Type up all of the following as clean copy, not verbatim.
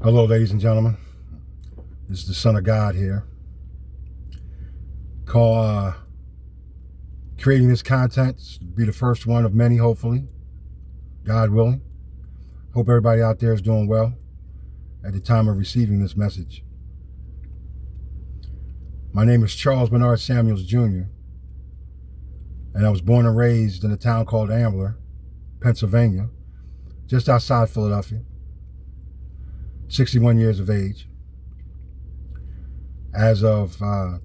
Hello, ladies and gentlemen. This is the Son of God here. Creating this content to be the first one of many, hopefully, God willing. Hope everybody out there is doing well at the time of receiving this message. My name is Charles Bernard Samuels Jr., and I was born and raised in a town called Ambler, Pennsylvania, just outside Philadelphia. 61 years of age. As of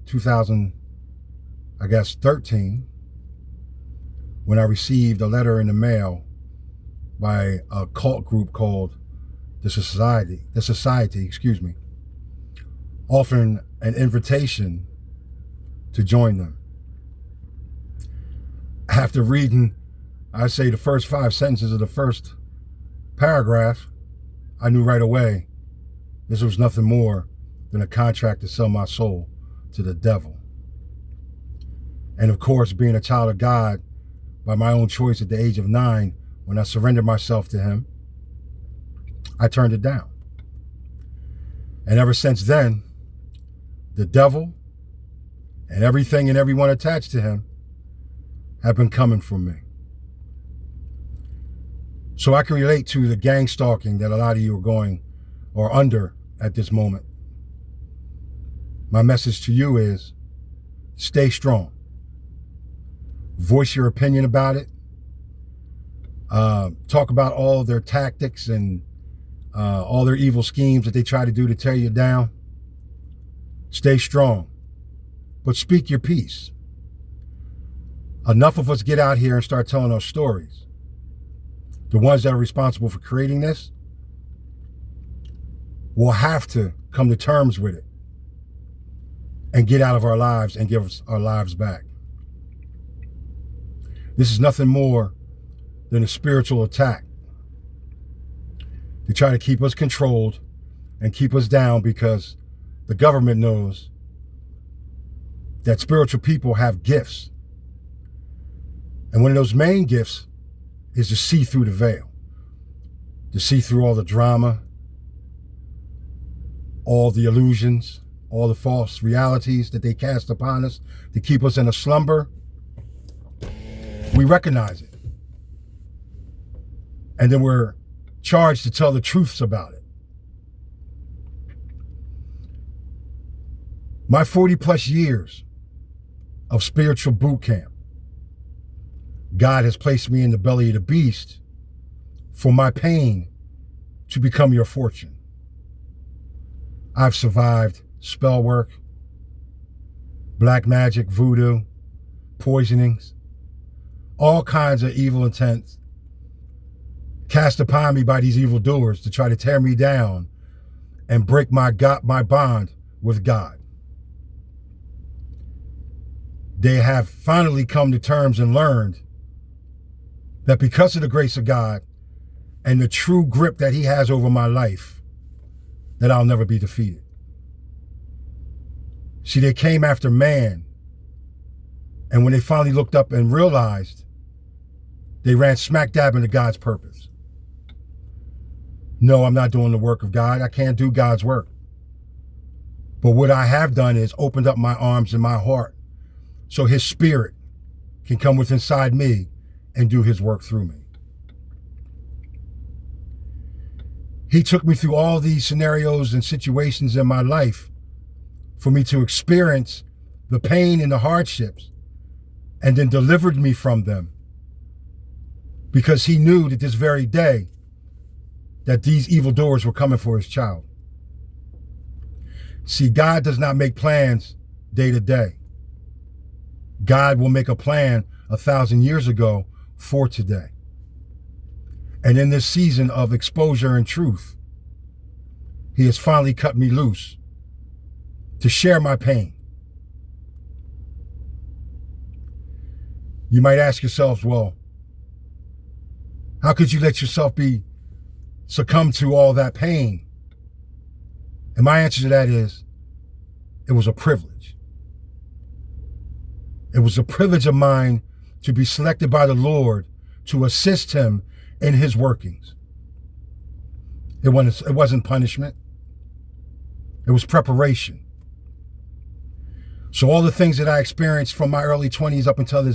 2013, when I received a letter in the mail by a cult group called the Society, offering an invitation to join them. After reading, I say, the first 5 sentences of the first paragraph, I knew right away this was nothing more than a contract to sell my soul to the devil. And of course, being a child of God by my own choice at the age of 9, when I surrendered myself to him, I turned it down. And ever since then, the devil and everything and everyone attached to him have been coming for me. So I can relate to the gang stalking that a lot of you are going or under at this moment. My message to you is stay strong. Voice your opinion about it. Talk about all of their tactics and all their evil schemes that they try to do to tear you down. Stay strong, but speak your piece. Enough of us get out here and start telling our stories. The ones that are responsible for creating this will have to come to terms with it and get out of our lives and give us our lives back. This is nothing more than a spiritual attack to try to keep us controlled and keep us down, because the government knows that spiritual people have gifts. And one of those main gifts is to see through the veil, to see through all the drama, all the illusions, all the false realities that they cast upon us to keep us in a slumber. We recognize it. And then we're charged to tell the truths about it. My 40 plus years of spiritual boot camp, God has placed me in the belly of the beast for my pain to become your fortune. I've survived spell work, black magic, voodoo, poisonings, all kinds of evil intents cast upon me by these evildoers to try to tear me down and break my bond with God. They have finally come to terms and learned that because of the grace of God and the true grip that he has over my life, that I'll never be defeated. See, they came after man, and when they finally looked up and realized, they ran smack dab into God's purpose. No, I'm not doing the work of God. I can't do God's work. But what I have done is opened up my arms and my heart so his spirit can come within inside me and do his work through me. He took me through all these scenarios and situations in my life for me to experience the pain and the hardships, and then delivered me from them, because he knew that this very day that these evildoers were coming for his child. See, God does not make plans day to day. God will make a plan 1,000 years ago for today. And in this season of exposure and truth, he has finally cut me loose to share my pain. You might ask yourselves, well, how could you let yourself succumb to all that pain? And my answer to that is, it was a privilege. It was a privilege of mine to be selected by the Lord to assist him in his workings. It wasn't punishment. It was preparation. So all the things that I experienced from my early 20s up until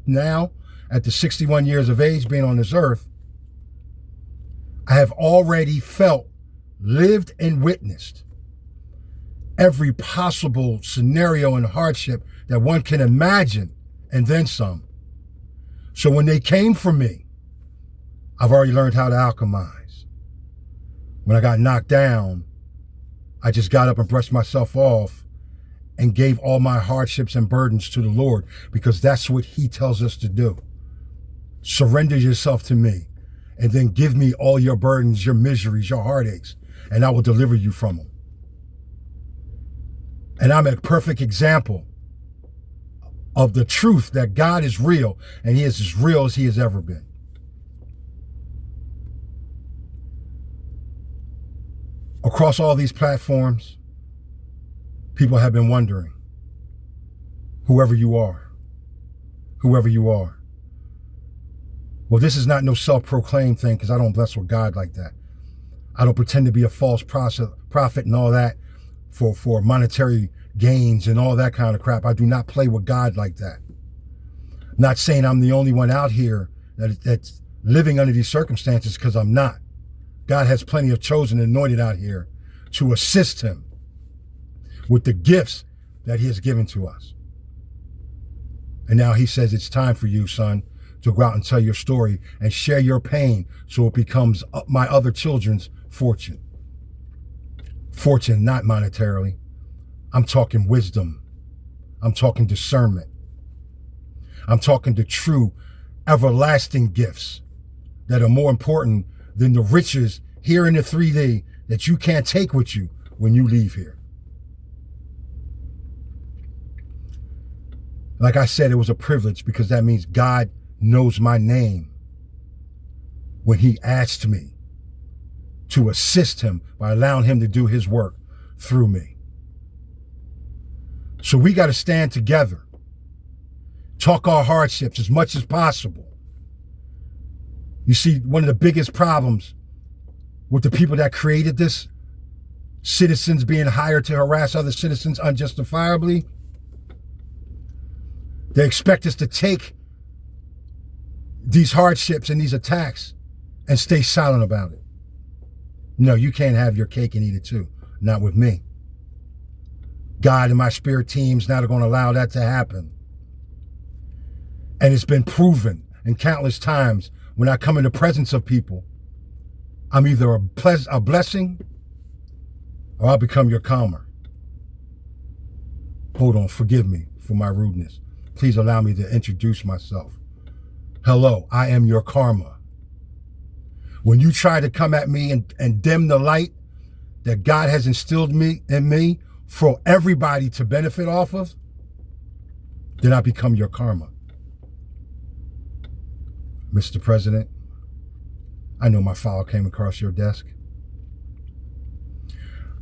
now, at the 61 years of age being on this earth, I have already felt, lived, and witnessed every possible scenario and hardship that one can imagine, and then some. So when they came for me, I've already learned how to alchemize. When I got knocked down, I just got up and brushed myself off and gave all my hardships and burdens to the Lord, because that's what he tells us to do. Surrender yourself to me, and then give me all your burdens, your miseries, your heartaches, and I will deliver you from them. And I'm a perfect example of the truth that God is real, and he is as real as he has ever been. Across all these platforms, people have been wondering, whoever you are. Well, this is not no self-proclaimed thing, because I don't bless with God like that. I don't pretend to be a false prophet and all that for monetary gains and all that kind of crap. I do not play with God like that. I'm not saying I'm the only one out here that's living under these circumstances, because I'm not. God has plenty of chosen and anointed out here to assist him with the gifts that he has given to us. And now he says, it's time for you, son, to go out and tell your story and share your pain so it becomes my other children's fortune. Fortune, not monetarily. I'm talking wisdom. I'm talking discernment. I'm talking the true, everlasting gifts that are more important than the riches here in the 3D that you can't take with you when you leave here. Like I said, it was a privilege, because that means God knows my name when he asked me to assist him by allowing him to do his work through me. So we got to stand together, talk our hardships as much as possible. You see, one of the biggest problems with the people that created this, citizens being hired to harass other citizens unjustifiably, they expect us to take these hardships and these attacks and stay silent about it. No, you can't have your cake and eat it too. Not with me. God and my spirit team's not going to allow that to happen. And it's been proven in countless times when I come in the presence of people, I'm either a blessing or I'll become your karma. Hold on, forgive me for my rudeness. Please allow me to introduce myself. Hello, I am your karma. When you try to come at me and dim the light that God has instilled in me for everybody to benefit off of, then I become your karma. Mr. President, I know my file came across your desk.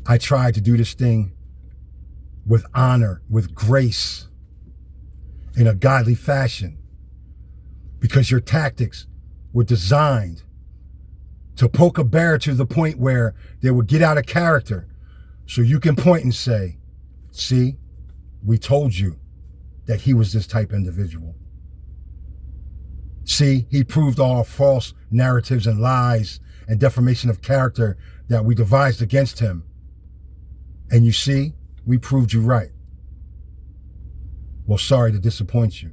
I tried to do this thing with honor, with grace, in a godly fashion, because your tactics were designed to poke a bear to the point where they would get out of character, so you can point and say, see, we told you that he was this type of individual. See, he proved all false narratives and lies and defamation of character that we devised against him. And you see, we proved you right. Well, sorry to disappoint you.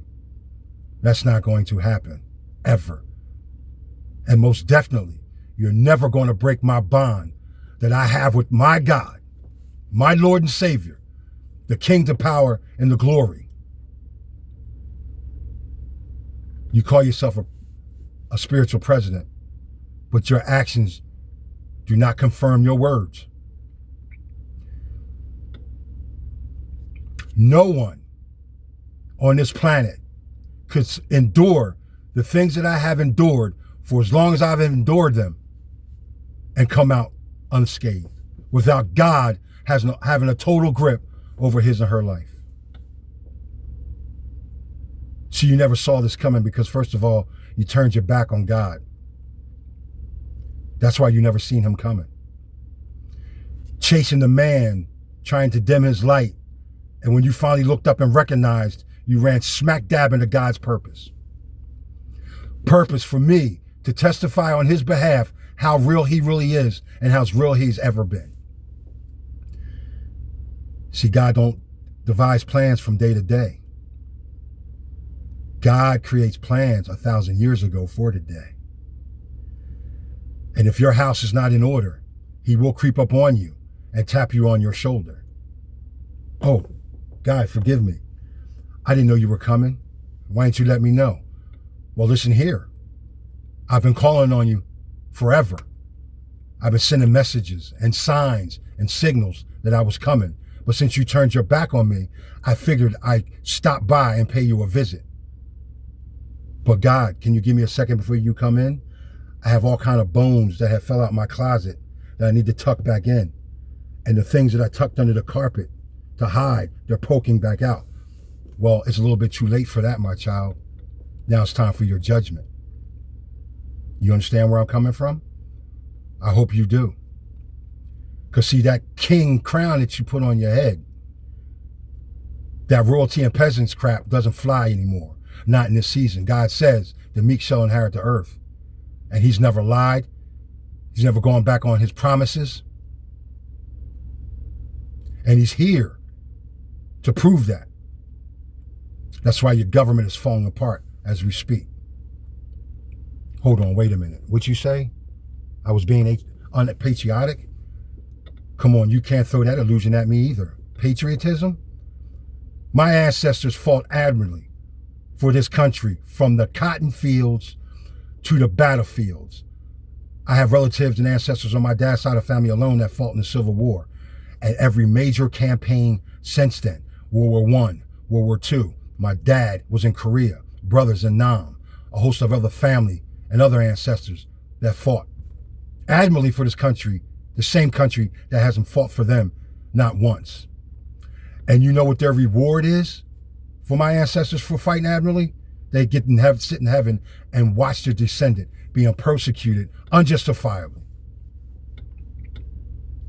That's not going to happen, ever. And most definitely, you're never going to break my bond that I have with my God, my Lord and Savior, the King, the power, and the glory. You call yourself a spiritual president, but your actions do not confirm your words. No one on this planet could endure the things that I have endured for as long as I've endured them and come out unscathed without God having a total grip over his or her life. So you never saw this coming because, first of all, you turned your back on God. That's why you never seen him coming. Chasing the man trying to dim his light. And when you finally looked up and recognized, you ran smack dab into God's purpose. Purpose for me to testify on his behalf how real he really is and how real he's ever been. See, God don't devise plans from day to day. God creates plans 1,000 years ago for today. And if your house is not in order, he will creep up on you and tap you on your shoulder. Oh, God, forgive me. I didn't know you were coming. Why didn't you let me know? Well, listen here. I've been calling on you forever. I've been sending messages and signs and signals that I was coming. But since you turned your back on me, I figured I'd stop by and pay you a visit. But God, can you give me a second before you come in? I have all kind of bones that have fell out my closet that I need to tuck back in. And the things that I tucked under the carpet to hide, they're poking back out. Well, it's a little bit too late for that, my child. Now it's time for your judgment. You understand where I'm coming from? I hope you do. Because see, that king crown that you put on your head, that royalty and peasants crap doesn't fly anymore. Not in this season. God says the meek shall inherit the earth. And he's never lied. He's never gone back on his promises. And he's here to prove that. That's why your government is falling apart as we speak. Hold on, wait a minute. What you say? I was being unpatriotic? Come on, you can't throw that illusion at me either. Patriotism? My ancestors fought admirably for this country from the cotton fields to the battlefields. I have relatives and ancestors on my dad's side of the family alone that fought in the Civil War. And every major campaign since then, World War I, World War II, my dad was in Korea, brothers in Nam, a host of other family and other ancestors that fought admirably for this country, the same country that hasn't fought for them not once. And you know what their reward is for my ancestors for fighting admirably? They get in heaven, sit in heaven and watch their descendant being persecuted unjustifiably.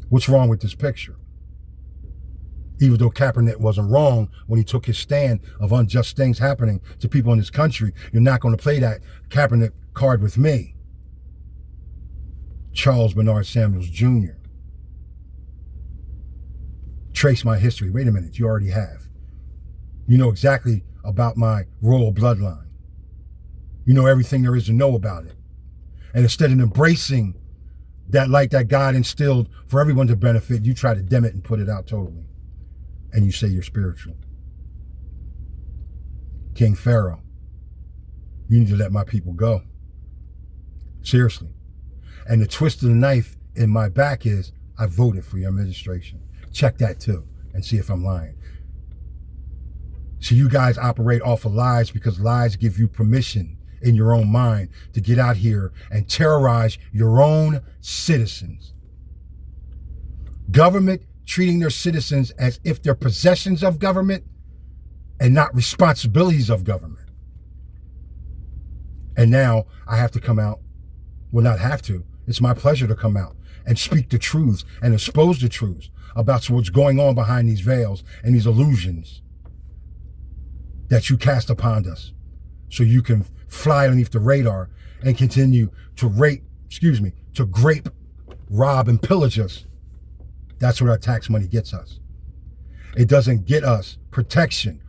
What's wrong with this picture? Even though Kaepernick wasn't wrong when he took his stand of unjust things happening to people in this country, you're not going to play that Kaepernick card with me. Charles Bernard Samuels Jr. Trace my history. Wait a minute, you already have. You know exactly about my royal bloodline. You know everything there is to know about it. And instead of embracing that light that God instilled for everyone to benefit, you try to dim it and put it out totally. And you say you're spiritual. King Pharaoh, you need to let my people go. Seriously. And the twist of the knife in my back is, I voted for your administration. Check that too and see if I'm lying. So you guys operate off of lies because lies give you permission in your own mind to get out here and terrorize your own citizens. Government treating their citizens as if they're possessions of government and not responsibilities of government. And now I have to come out, well, not have to, it's my pleasure to come out and speak the truths and expose the truths about what's going on behind these veils and these illusions that you cast upon us so you can fly underneath the radar and continue to grape, rob, and pillage us. That's what our tax money gets us. It doesn't get us protection,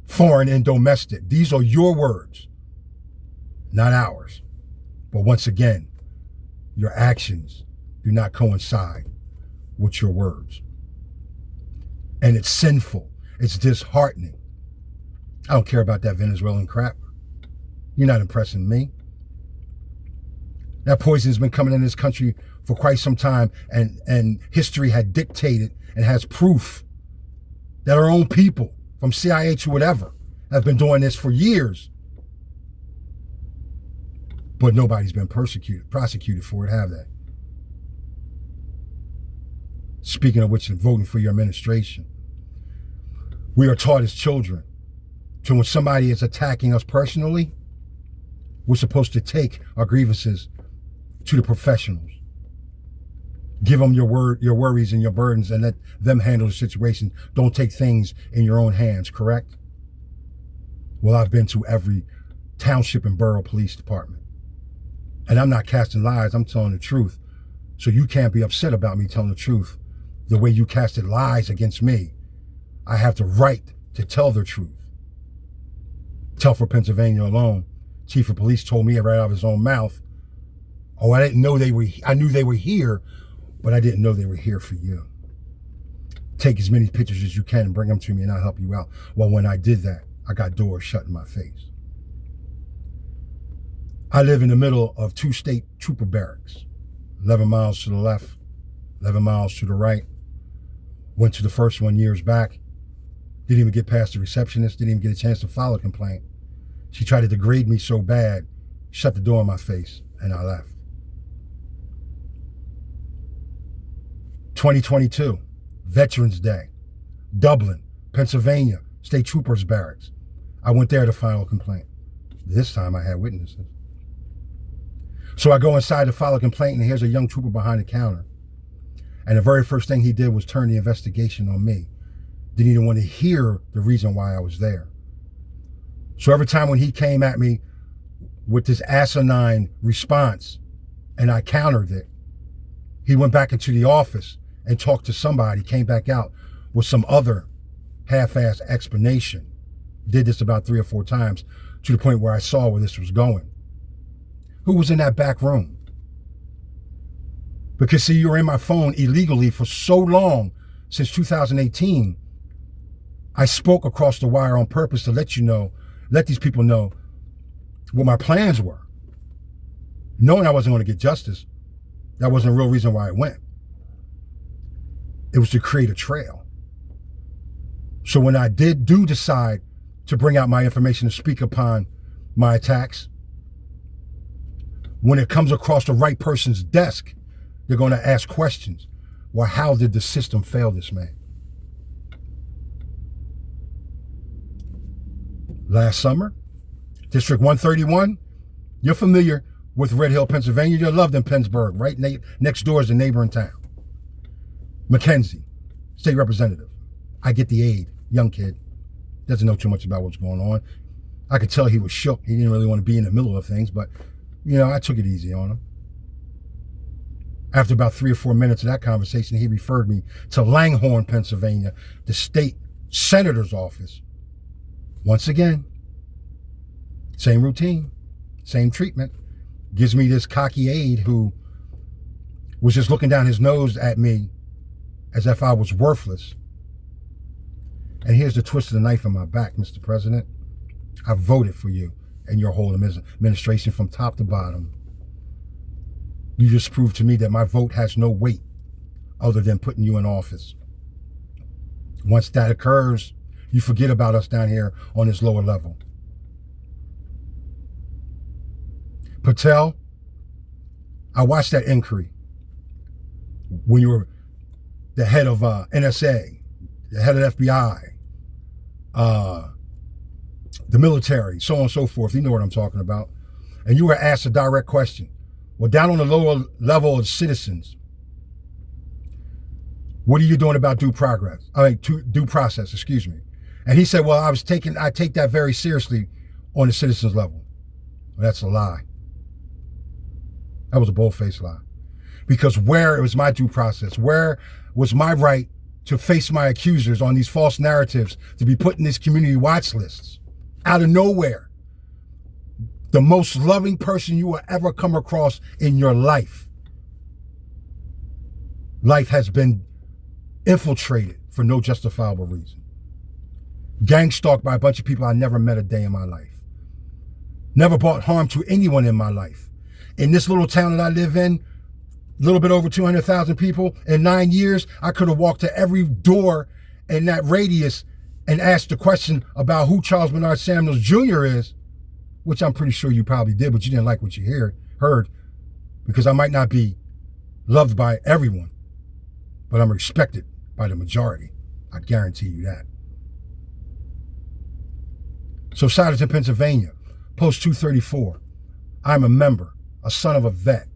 foreign and domestic. These are your words, not ours. But once again, your actions do not coincide with your words. And it's sinful. It's disheartening. I don't care about that Venezuelan crap. You're not impressing me. That poison's been coming in this country for quite some time, and history had dictated and has proof that our own people, from CIA to whatever, have been doing this for years. But nobody's been prosecuted for it, have they? Speaking of which, voting for your administration. We are taught as children to when somebody is attacking us personally, we're supposed to take our grievances to the professionals. Give them your worries and your burdens, and let them handle the situation. Don't take things in your own hands, correct? Well, I've been to every township and borough police department. And I'm not casting lies, I'm telling the truth. So you can't be upset about me telling the truth the way you casted lies against me. I have the right to tell the truth. Telford, Pennsylvania alone, chief of police told me right out of his own mouth, oh, I knew they were here, but I didn't know they were here for you. Take as many pictures as you can and bring them to me and I'll help you out. Well, when I did that, I got doors shut in my face. I live in the middle of 2 state trooper barracks, 11 miles to the left, 11 miles to the right. Went to the first one years back. Didn't even get past the receptionist, didn't even get a chance to file a complaint. She tried to degrade me so bad, shut the door in my face, and I left. 2022, Veterans Day, Dublin, Pennsylvania, State Troopers Barracks. I went there to file a complaint. This time I had witnesses. So I go inside to file a complaint, and here's a young trooper behind the counter. And the very first thing he did was turn the investigation on me. Didn't even want to hear the reason why I was there. So every time when he came at me with this asinine response, and I countered it, he went back into the office and talked to somebody, came back out with some other half-assed explanation. Did this about 3 or 4 times to the point where I saw where this was going. Who was in that back room? Because see, you were in my phone illegally for so long, since 2018. I spoke across the wire on purpose to let these people know what my plans were. Knowing I wasn't going to get justice, that wasn't a real reason why I went. It was to create a trail. So when I do decide to bring out my information and speak upon my attacks, when it comes across the right person's desk, they're going to ask questions. Well, how did the system fail this man? Last summer, District 131, you're familiar with Red Hill, Pennsylvania. You're loved in Pennsburg, right next door is the neighboring town. McKenzie, state representative. I get the aid, young kid. Doesn't know too much about what's going on. I could tell he was shook. He didn't really want to be in the middle of things, but I took it easy on him. After about 3 or 4 minutes of that conversation, he referred me to Langhorne, Pennsylvania, the state senator's office. Once again, same routine, same treatment. Gives me this cocky aide who was just looking down his nose at me as if I was worthless. And here's the twist of the knife in my back, Mr. President. I voted for you and your whole administration from top to bottom. You just proved to me that my vote has no weight other than putting you in office. Once that occurs, you forget about us down here on this lower level. Patel, I watched that inquiry when you were the head of NSA, the head of FBI, the military, so on and so forth. You know what I'm talking about. And you were asked a direct question. Well, down on the lower level of citizens, what are you doing about due process? Excuse me. And he said, well, I take that very seriously on the citizens level. Well, that's a lie. That was a bold-faced lie. Because where was my due process? Where was my right to face my accusers on these false narratives, to be put in these community watch lists? Out of nowhere. The most loving person you will ever come across in your life. Life has been infiltrated for no justifiable reason. Gang stalked by a bunch of people I never met a day in my life. Never brought harm to anyone in my life. In this little town that I live in, a little bit over 200,000 people, in 9 years, I could have walked to every door in that radius and asked the question about who Charles Bernard Samuels Jr. is, which I'm pretty sure you probably did, but you didn't like what you heard, because I might not be loved by everyone, but I'm respected by the majority. I guarantee you that. So Siderton, Pennsylvania, Post 234. I'm a member, a son of a vet.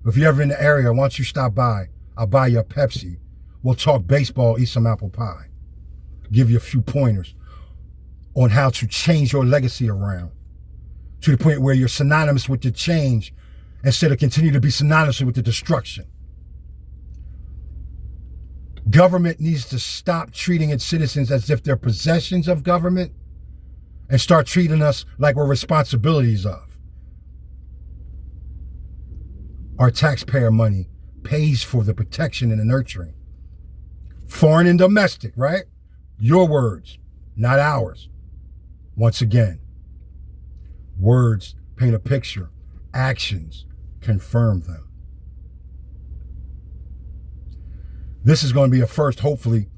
If you're ever in the area, why don't you stop by? I'll buy you a Pepsi. We'll talk baseball, eat some apple pie. Give you a few pointers on how to change your legacy around to the point where you're synonymous with the change instead of continue to be synonymous with the destruction. Government needs to stop treating its citizens as if they're possessions of government and start treating us like we're responsibilities of. Our taxpayer money pays for the protection and the nurturing. Foreign and domestic, right? Your words, not ours. Once again, words paint a picture, actions confirm them. This is going to be a first, hopefully,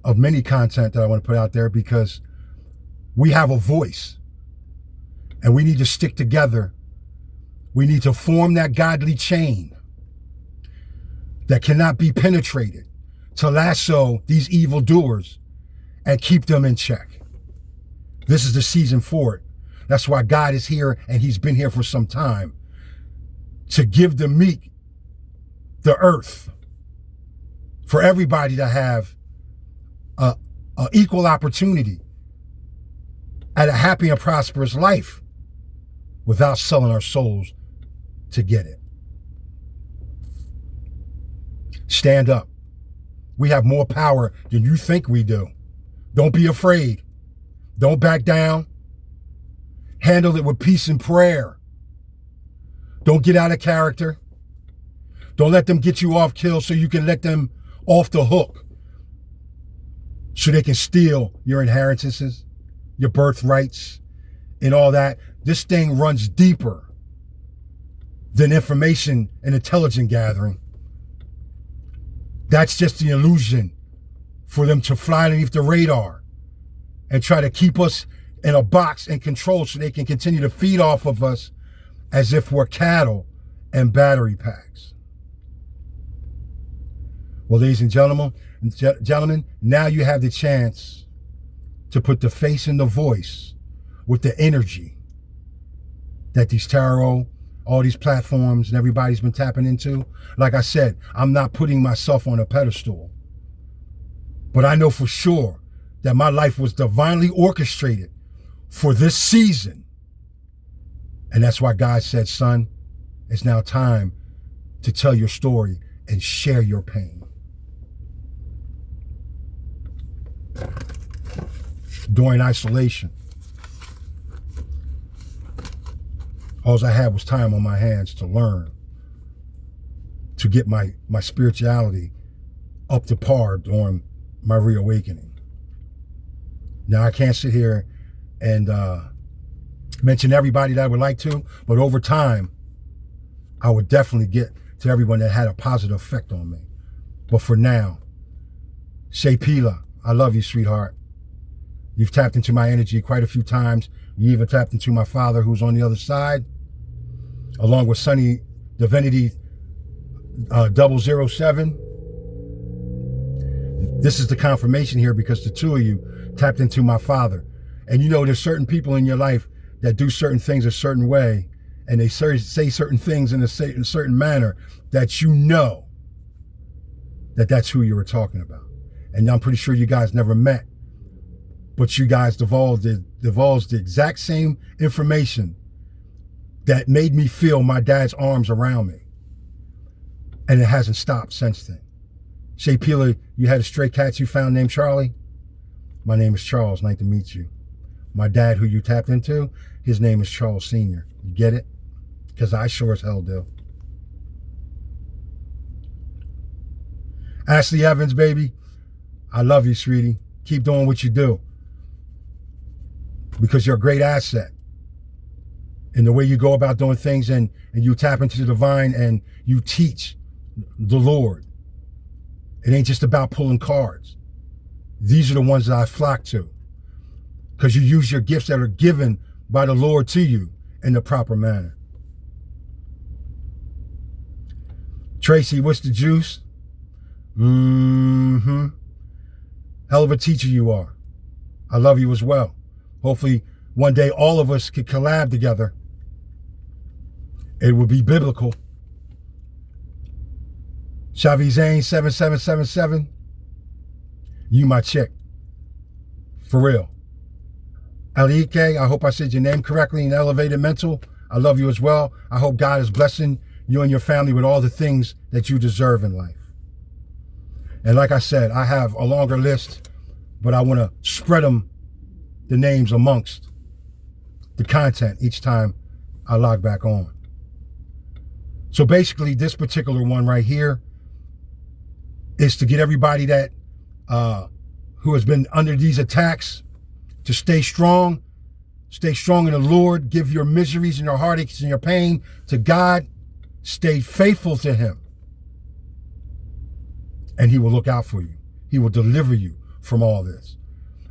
of many content that I want to put out there because we have a voice and we need to stick together. We need to form that godly chain that cannot be penetrated to lasso these evildoers and keep them in check. This is the season for it. That's why God is here, and he's been here for some time, to give the meek the earth, for everybody to have a equal opportunity at a happy and prosperous life without selling our souls to get it. Stand up. We have more power than you think we do. Don't be afraid. Don't back down. Handle it with peace and prayer. Don't get out of character. Don't let them get you off kill so you can let them off the hook so they can steal your inheritances, your birthrights, and all that. This thing runs deeper than information and intelligence gathering. That's just the illusion for them to fly underneath the radar and try to keep us in a box and control so they can continue to feed off of us as if we're cattle and battery packs. Well, ladies and gentlemen, now you have the chance to put the face and the voice with the energy that these tarot, all these platforms and everybody's been tapping into. Like I said, I'm not putting myself on a pedestal, but I know for sure that my life was divinely orchestrated for this season. And that's why God said, son, it's now time to tell your story and share your pain. During isolation, all I had was time on my hands to learn, to get my spirituality up to par during my reawakening. Now, I can't sit here and mention everybody that I would like to, but over time, I would definitely get to everyone that had a positive effect on me. But for now, Shay Pila, I love you, sweetheart. You've tapped into my energy quite a few times. You even tapped into my father, who's on the other side, along with Sunny Divinity 007. This is the confirmation here because the two of you tapped into my father. And you know, there's certain people in your life that do certain things a certain way, and they say certain things in a certain manner that you know that that's who you were talking about. And I'm pretty sure you guys never met, but you guys divulged the exact same information that made me feel my dad's arms around me. And it hasn't stopped since then. Shay Pila, you had a stray cat you found named Charlie? My name is Charles, nice to meet you. My dad, who you tapped into, his name is Charles Sr. You get it? Because I sure as hell do. Ashley Evans, baby, I love you, sweetie. Keep doing what you do, because you're a great asset in the way you go about doing things, and you tap into the divine and you teach the Lord. It ain't just about pulling cards. These are the ones that I flock to, because you use your gifts that are given by the Lord to you in the proper manner. Tracy, what's the juice? Hell of a teacher you are. I love you as well. Hopefully one day all of us could collab together. It would be biblical. Shavi Zane 7777. You my chick. For real. Alike, I hope I said your name correctly in Elevated Mental. I love you as well. I hope God is blessing you and your family with all the things that you deserve in life. And like I said, I have a longer list, but I want to spread the names amongst the content each time I log back on. So basically, this particular one right here is to get everybody that who has been under these attacks to stay strong in the Lord, give your miseries and your heartaches and your pain to God, stay faithful to him, and he will look out for you. He will deliver you from all this.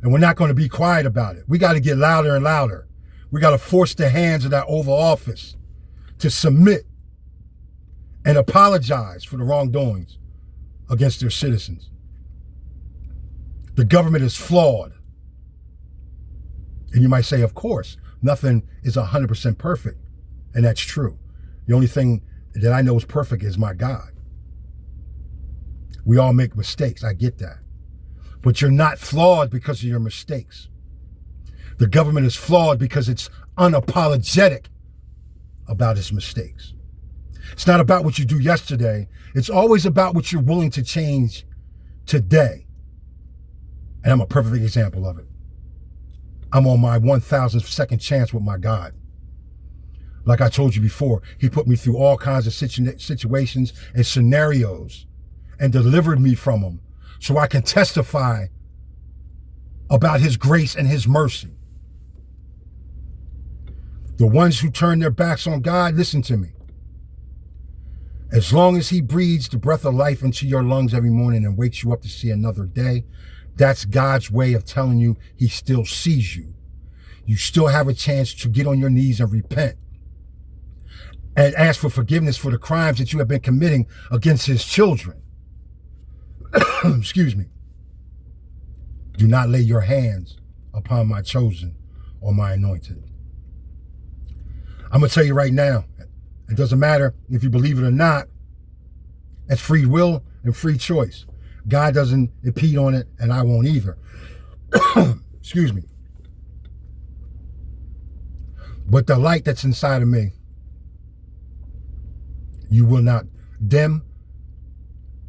And we're not going to be quiet about it. We got to get louder and louder. We got to force the hands of that Oval Office to submit and apologize for the wrongdoings against their citizens. The government is flawed. And you might say, of course, nothing is 100% perfect. And that's true. The only thing that I know is perfect is my God. We all make mistakes. I get that. But you're not flawed because of your mistakes. The government is flawed because it's unapologetic about its mistakes. It's not about what you do yesterday. It's always about what you're willing to change today. And I'm a perfect example of it. I'm on my 1,000th second chance with my God. Like I told you before, he put me through all kinds of situations and scenarios and delivered me from them so I can testify about his grace and his mercy. The ones who turn their backs on God, listen to me. As long as he breathes the breath of life into your lungs every morning and wakes you up to see another day, that's God's way of telling you he still sees you. You still have a chance to get on your knees and repent and ask for forgiveness for the crimes that you have been committing against his children. Excuse me. Do not lay your hands upon my chosen or my anointed. I'm going to tell you right now, it doesn't matter if you believe it or not. It's free will and free choice. God doesn't impede on it, and I won't either. Excuse me. But the light that's inside of me, you will not dim.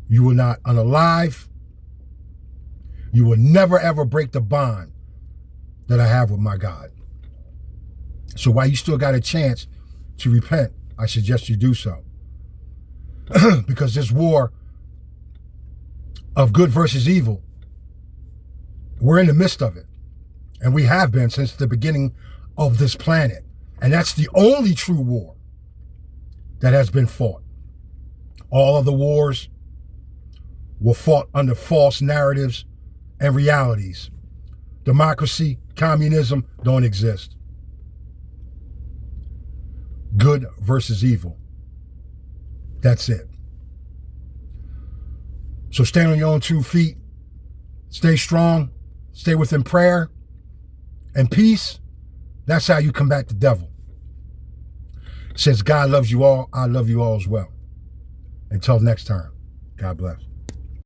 You will not unalive. You will never, ever break the bond that I have with my God. So while you still got a chance to repent, I suggest you do so. Because this war of good versus evil, we're in the midst of it. And we have been since the beginning of this planet. And that's the only true war that has been fought. All of the wars were fought under false narratives and realities. Democracy, communism don't exist. Good versus evil. That's it. So stand on your own 2 feet. Stay strong. Stay within prayer and peace. That's how you combat the devil. Since God loves you all, I love you all as well. Until next time, God bless.